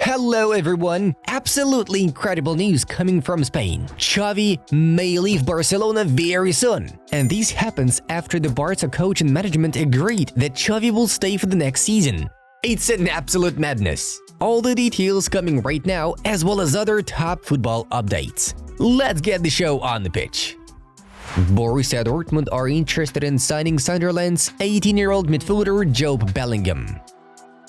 Hello everyone! Absolutely incredible news coming from Spain. Xavi may leave Barcelona very soon. And this happens after the Barca coach and management agreed that Xavi will stay for the next season. It's an absolute madness. All the details coming right now, as well as other top football updates. Let's get the show on the pitch. Borussia Dortmund are interested in signing Sunderland's 18-year-old midfielder Jude Bellingham.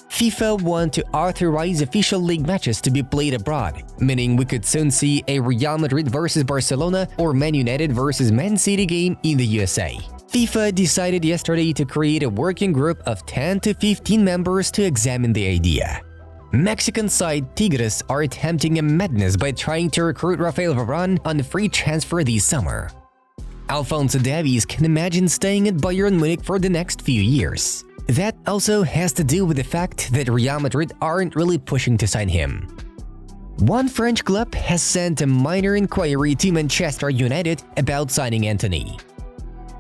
FIFA want to authorize official league matches to be played abroad, meaning we could soon see a Real Madrid vs Barcelona or Man United vs Man City game in the USA. FIFA decided yesterday to create a working group of 10 to 15 members to examine the idea. Mexican side Tigres are attempting a madness by trying to recruit Rafael Varane on a free transfer this summer. Alphonso Davies can imagine staying at Bayern Munich for the next few years. That also has to do with the fact that Real Madrid aren't really pushing to sign him. One French club has sent a minor inquiry to Manchester United about signing Antony.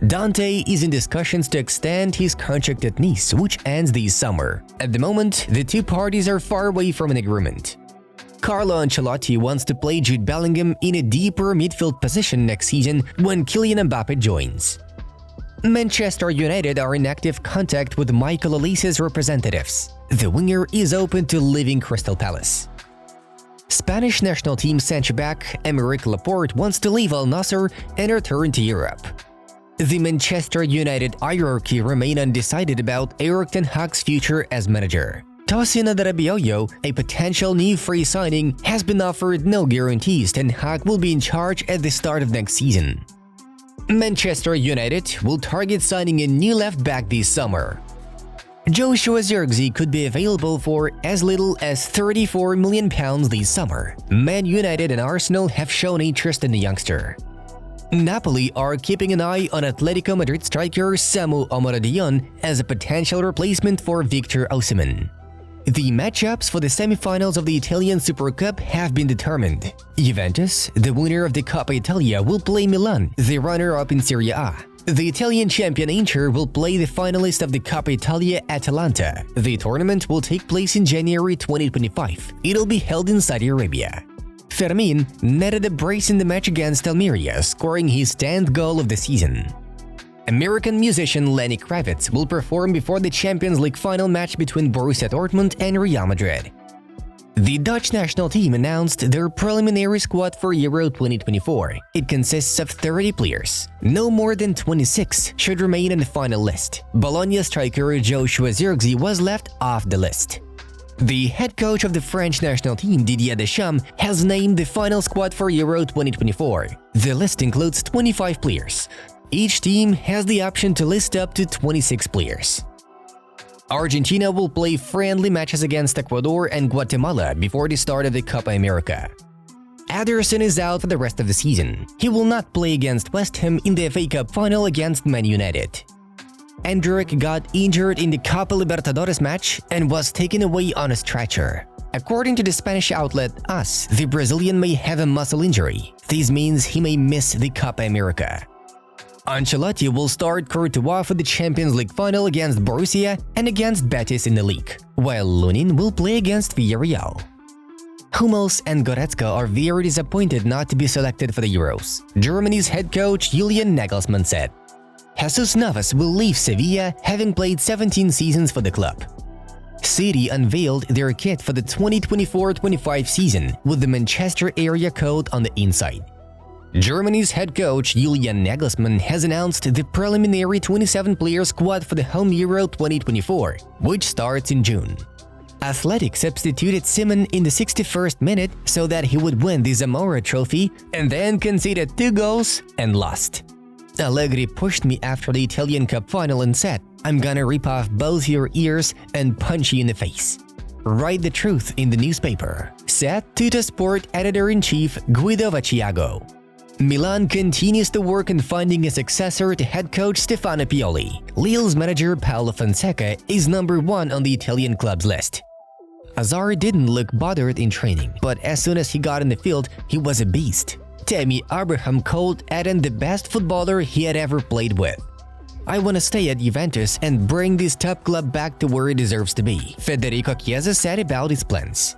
Dante is in discussions to extend his contract at Nice, which ends this summer. At the moment, the two parties are far away from an agreement. Carlo Ancelotti wants to play Jude Bellingham in a deeper midfield position next season when Kylian Mbappe joins. Manchester United are in active contact with Michael Olise's representatives. The winger is open to leaving Crystal Palace. Spanish national team centre-back Miguel Laporta wants to leave Al Nassr and return to Europe. The Manchester United hierarchy remain undecided about Erik ten Hag's future as manager. Tosin Adarabioyo, a potential new free signing, has been offered no guarantees Ten Hag will be in charge at the start of next season. Manchester United will target signing a new left-back this summer. Joshua Zirkzee could be available for as little as £34 million this summer. Man United and Arsenal have shown interest in the youngster. Napoli are keeping an eye on Atletico Madrid striker Samu Omorodion as a potential replacement for Victor Osimhen. The matchups for the semi-finals of the Italian Super Cup have been determined. Juventus, the winner of the Coppa Italia, will play Milan, the runner-up in Serie A. The Italian champion Inter will play the finalist of the Coppa Italia, Atalanta. The tournament will take place in January 2025. It'll be held in Saudi Arabia. Fermin netted a brace in the match against Almeria, scoring his 10th goal of the season. American musician Lenny Kravitz will perform before the Champions League final match between Borussia Dortmund and Real Madrid. The Dutch national team announced their preliminary squad for Euro 2024. It consists of 30 players. No more than 26 should remain on the final list. Bologna striker Joshua Zirkzee was left off the list. The head coach of the French national team, Didier Deschamps, has named the final squad for Euro 2024. The list includes 25 players. Each team has the option to list up to 26 players. Argentina will play friendly matches against Ecuador and Guatemala before the start of the Copa America. Ederson is out for the rest of the season. He will not play against West Ham in the FA Cup final against Man United. Endrick got injured in the Copa Libertadores match and was taken away on a stretcher. According to the Spanish outlet AS, the Brazilian may have a muscle injury. This means he may miss the Copa America. Ancelotti will start Courtois for the Champions League final against Borussia and against Betis in the league, while Lunin will play against Villarreal. Hummels and Goretzka are very disappointed not to be selected for the Euros. Germany's head coach Julian Nagelsmann said. Jesus Navas will leave Sevilla, having played 17 seasons for the club. City unveiled their kit for the 2024-25 season with the Manchester area code on the inside. Germany's head coach Julian Nagelsmann has announced the preliminary 27-player squad for the home Euro 2024, which starts in June. Athletic substituted Simon in the 61st minute so that he would win the Zamora Trophy and then conceded 2 goals and lost. Allegri pushed me after the Italian Cup final and said, "I'm gonna rip off both your ears and punch you in the face." Write the truth in the newspaper, said Tuttosport editor-in-chief Guido Vacciago. Milan continues to work on finding a successor to head coach Stefano Pioli. Lille's manager Paolo Fonseca is number 1 on the Italian club's list. Hazard didn't look bothered in training, but as soon as he got in the field, he was a beast. Tammy Abraham called Eden the best footballer he had ever played with. "I want to stay at Juventus and bring this top club back to where it deserves to be," Federico Chiesa said about his plans.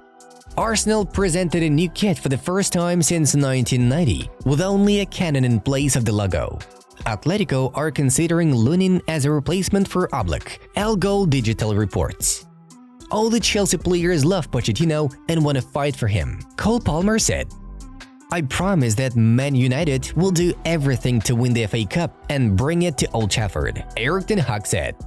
Arsenal presented a new kit for the first time since 1990, with only a cannon in place of the logo. Atletico are considering Lunin as a replacement for Oblak, El Gol Digital reports. All the Chelsea players love Pochettino and want to fight for him, Cole Palmer said. I promise that Man United will do everything to win the FA Cup and bring it to Old Trafford, Erik ten Hag said.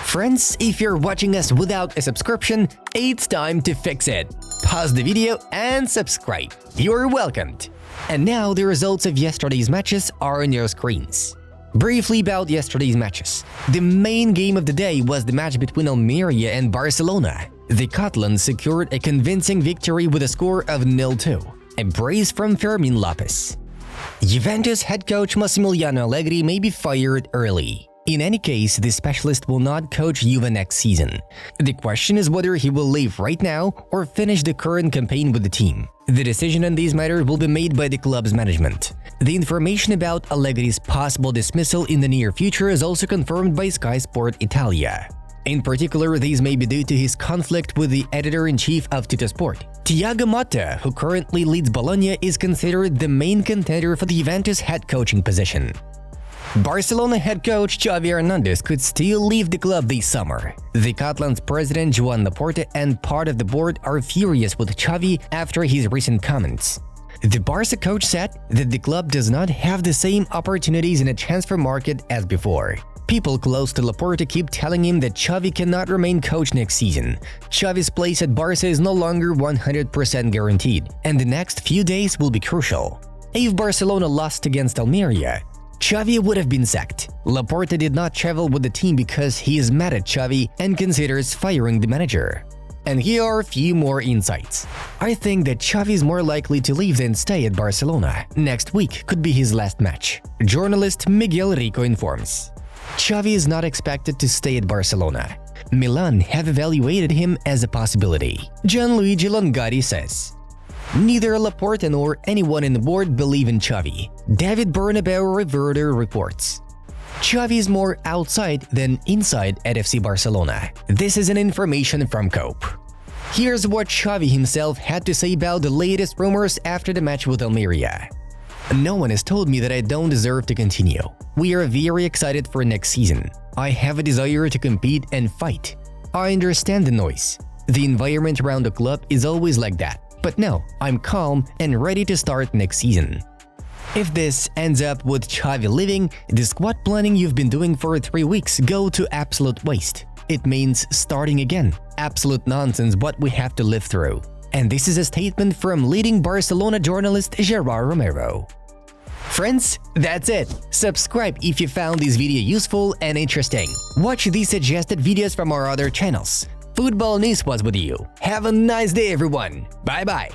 Friends, if you're watching us without a subscription, it's time to fix it. Pause the video and subscribe. You're welcomed. And now the results of yesterday's matches are on your screens. Briefly about yesterday's matches. The main game of the day was the match between Almería and Barcelona. The Catalans secured a convincing victory with a score of 0-2. A brace from Fermin Lopez. Juventus head coach Massimiliano Allegri may be fired early. In any case, the specialist will not coach Juve next season. The question is whether he will leave right now or finish the current campaign with the team. The decision on these matters will be made by the club's management. The information about Allegri's possible dismissal in the near future is also confirmed by Sky Sport Italia. In particular, these may be due to his conflict with the editor-in-chief of Tuttosport. Thiago Motta, who currently leads Bologna, is considered the main contender for the Juventus head coaching position. Barcelona head coach Xavi Hernandez could still leave the club this summer. The Catalans president Joan Laporta and part of the board are furious with Xavi after his recent comments. The Barca coach said that the club does not have the same opportunities in a transfer market as before. People close to Laporta keep telling him that Xavi cannot remain coach next season. Xavi's place at Barca is no longer 100% guaranteed, and the next few days will be crucial. If Barcelona lost against Almería, Xavi would have been sacked. Laporta did not travel with the team because he is mad at Xavi and considers firing the manager. And here are a few more insights. I think that Xavi is more likely to leave than stay at Barcelona. Next week could be his last match. Journalist Miguel Rico informs. Xavi is not expected to stay at Barcelona. Milan have evaluated him as a possibility, Gianluigi Longari says. Neither Laporta nor anyone in the board believe in Xavi, David Bernabeu Reverter reports. Xavi is more outside than inside at FC Barcelona. This is an information from Cope. Here's what Xavi himself had to say about the latest rumors after the match with Almería. No one has told me that I don't deserve to continue. We are very excited for next season. I have a desire to compete and fight. I understand the noise. The environment around the club is always like that. But now, I'm calm and ready to start next season. If this ends up with Xavi leaving, the squad planning you've been doing for 3 weeks go to absolute waste. It means starting again. Absolute nonsense what we have to live through. And this is a statement from leading Barcelona journalist Gerard Romero. Friends, that's it. Subscribe if you found this video useful and interesting. Watch these suggested videos from our other channels. Football News was with you. Have a nice day, everyone. Bye-bye.